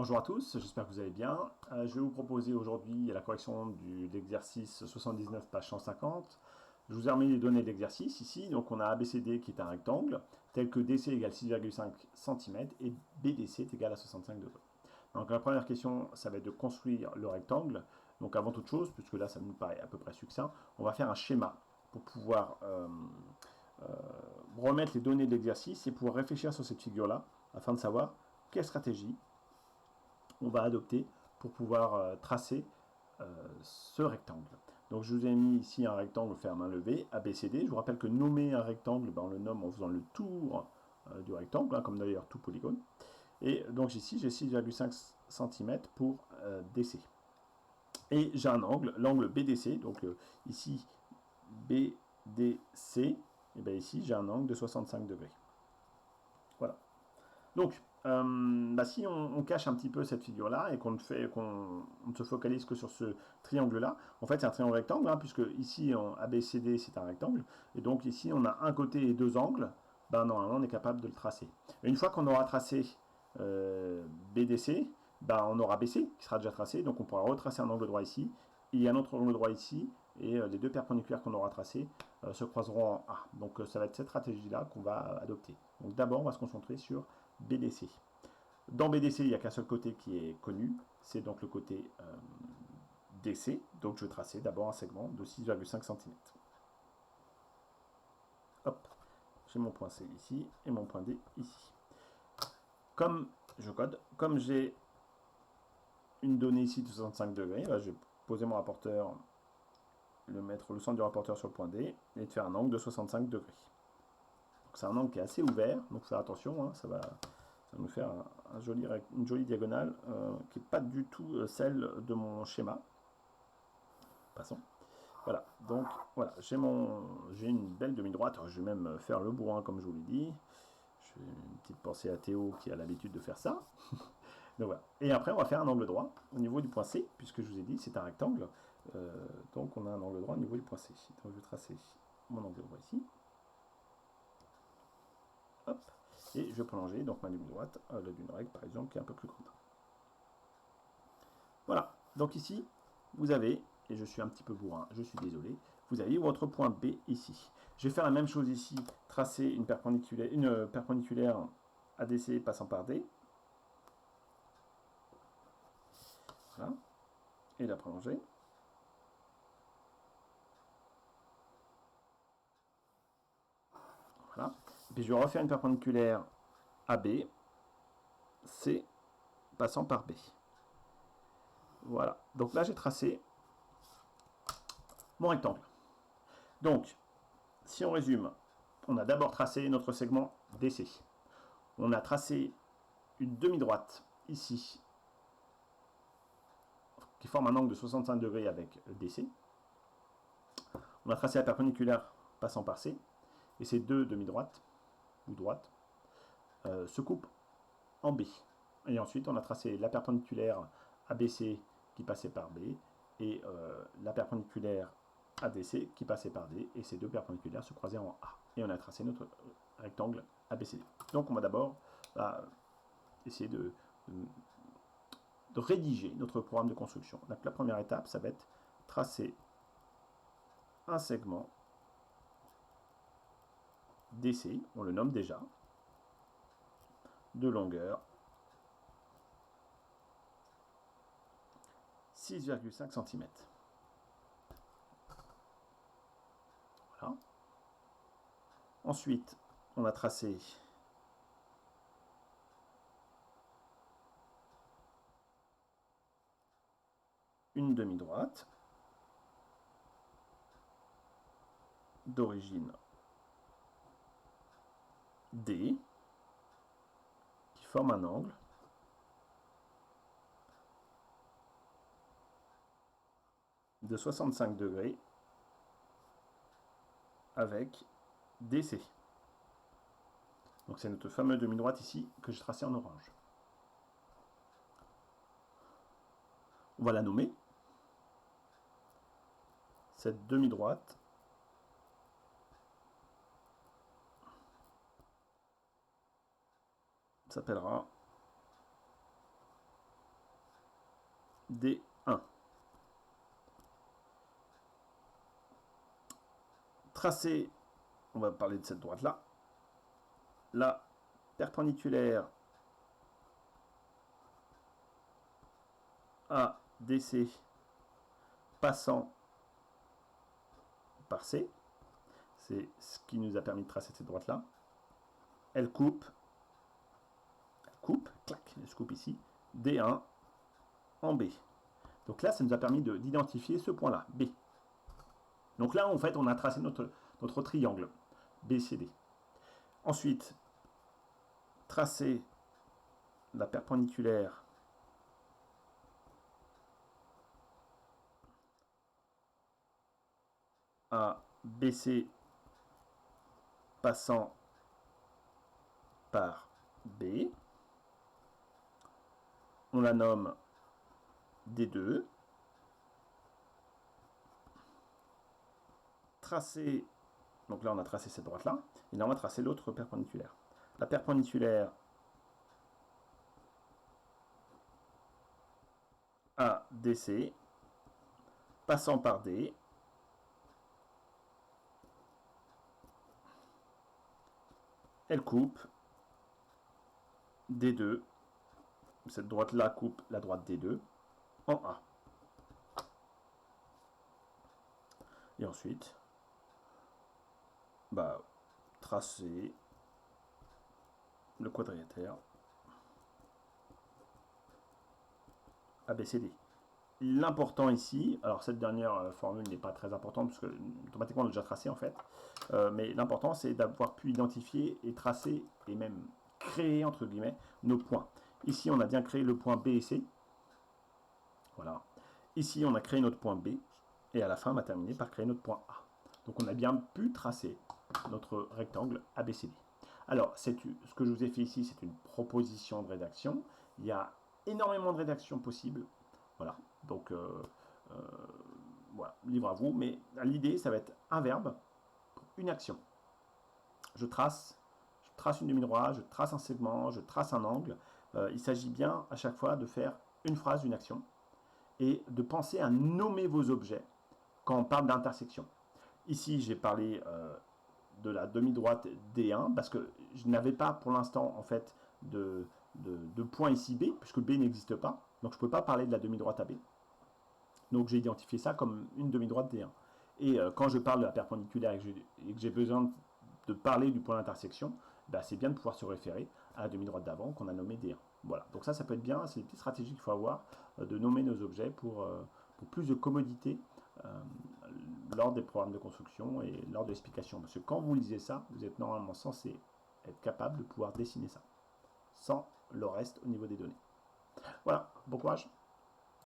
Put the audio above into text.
Bonjour à tous, j'espère que vous allez bien. Je vais vous proposer aujourd'hui la correction de l'exercice 79, page 150. Je vous ai remis les données de l'exercice ici. Donc on a ABCD qui est un rectangle, tel que DC égale 6,5 cm et BDC est égal à 65 degrés. Donc la première question, ça va être de construire le rectangle. Donc avant toute chose, puisque là ça nous paraît à peu près succinct, on va faire un schéma pour pouvoir remettre les données de l'exercice et pouvoir réfléchir sur cette figure-là afin de savoir quelle stratégie on va adopter pour pouvoir tracer ce rectangle. Donc je vous ai mis ici un rectangle fait à main levée, ABCD. Je vous rappelle que nommer un rectangle, on le nomme en faisant le tour du rectangle, comme d'ailleurs tout polygone. Et donc ici, j'ai 6,5 cm pour DC. Et j'ai un angle, l'angle BDC, donc ici BDC, et bien ici j'ai un angle de 65 degrés. Voilà. Donc, si on cache un petit peu cette figure-là et qu'on ne se focalise que sur ce triangle-là, en fait c'est un triangle rectangle, puisque ici en ABCD c'est un rectangle, et donc ici on a un côté et deux angles, normalement on est capable de le tracer. Et une fois qu'on aura tracé BDC, on aura BC qui sera déjà tracé, donc on pourra retracer un angle droit ici, il y a un autre angle droit ici, et les deux perpendiculaires qu'on aura tracés se croiseront en A. Donc ça va être cette stratégie-là qu'on va adopter. Donc d'abord on va se concentrer sur BDC. Dans BDC, il n'y a qu'un seul côté qui est connu, c'est donc le côté DC. Donc je vais tracer d'abord un segment de 6,5 cm. Hop, j'ai mon point C ici et mon point D ici. Comme je code, comme j'ai une donnée ici de 65 degrés, là, je vais poser mon rapporteur, mettre le centre du rapporteur sur le point D et de faire un angle de 65 degrés. Donc c'est un angle qui est assez ouvert, donc faire attention, ça va nous faire une jolie diagonale qui n'est pas du tout celle de mon schéma. Passons. Voilà, donc voilà, j'ai une belle demi-droite. Je vais même faire le bourrin comme je vous l'ai dit. Je fais une petite pensée à Théo qui a l'habitude de faire ça. Donc voilà. Et après, on va faire un angle droit au niveau du point C, puisque je vous ai dit c'est un rectangle. Donc on a un angle droit au niveau du point C. Donc je vais tracer mon angle droit ici. Hop. Et je vais prolonger donc ma demi-droite d'une règle par exemple qui est un peu plus grande. Voilà, donc ici vous avez, et je suis un petit peu bourrin, je suis désolé, vous avez votre point B ici. Je vais faire la même chose ici, tracer une perpendiculaire ADC passant par D. Voilà, et la prolonger. Voilà, et puis je vais refaire une perpendiculaire AB, C passant par B. Voilà, donc là j'ai tracé mon rectangle. Donc, si on résume, on a d'abord tracé notre segment DC. On a tracé une demi-droite ici qui forme un angle de 65 degrés avec DC. On a tracé la perpendiculaire passant par C, et ces deux demi-droites, ou droites, se coupent en B. Et ensuite, on a tracé la perpendiculaire ABC qui passait par B, et la perpendiculaire ADC qui passait par D, et ces deux perpendiculaires se croisaient en A. Et on a tracé notre rectangle ABCD. Donc on va d'abord essayer de rédiger notre programme de construction. Donc la première étape, ça va être tracer un segment DC, on le nomme déjà, de longueur 6,5 cm. Voilà. Ensuite, on a tracé une demi-droite d'origine D qui forme un angle de 65 degrés avec DC. Donc c'est notre fameuse demi-droite ici que j'ai tracée en orange. On va la nommer. Cette demi-droite s'appellera D1. Tracer, on va parler de cette droite-là, la perpendiculaire à DC passant par C. C'est ce qui nous a permis de tracer cette droite-là. Elle coupe, clac, elle se coupe ici, D1 en B. Donc là, ça nous a permis d'identifier ce point-là, B. Donc là, en fait, on a tracé notre triangle BCD. Ensuite, tracer la perpendiculaire à BC passant par B. On la nomme D2. Tracer, donc là on a tracé cette droite-là, et là on va tracer l'autre perpendiculaire. La perpendiculaire à DC, passant par D, elle coupe D2, cette droite-là coupe la droite D2 en A. Et ensuite, tracer le quadrilatère ABCD. L'important ici, alors cette dernière formule n'est pas très importante parce que automatiquement on l'a déjà tracé en fait, mais l'important c'est d'avoir pu identifier et tracer et même créer entre guillemets nos points. Ici on a bien créé le point B et C, voilà. Ici on a créé notre point B et à la fin on va terminer par créer notre point A. Donc on a bien pu tracer notre rectangle ABCD. Alors ce que je vous ai fait ici c'est une proposition de rédaction, il y a énormément de rédactions possibles. Voilà, donc voilà, libre à vous, mais l'idée, ça va être un verbe, une action. Je trace une demi-droite, je trace un segment, je trace un angle. Il s'agit bien à chaque fois de faire une phrase, une action, et de penser à nommer vos objets quand on parle d'intersection. Ici, j'ai parlé de la demi-droite D1, parce que je n'avais pas pour l'instant, en fait, de point ici B, puisque B n'existe pas. Donc je ne peux pas parler de la demi-droite AB. Donc j'ai identifié ça comme une demi-droite D1. Et quand je parle de la perpendiculaire et que j'ai besoin de parler du point d'intersection, c'est bien de pouvoir se référer à la demi-droite d'avant qu'on a nommée D1. Voilà, donc ça peut être bien, c'est une petite stratégie qu'il faut avoir, de nommer nos objets pour plus de commodité lors des programmes de construction et lors de l'explication. Parce que quand vous lisez ça, vous êtes normalement censé être capable de pouvoir dessiner ça, sans le reste au niveau des données. Voilà, bon courage.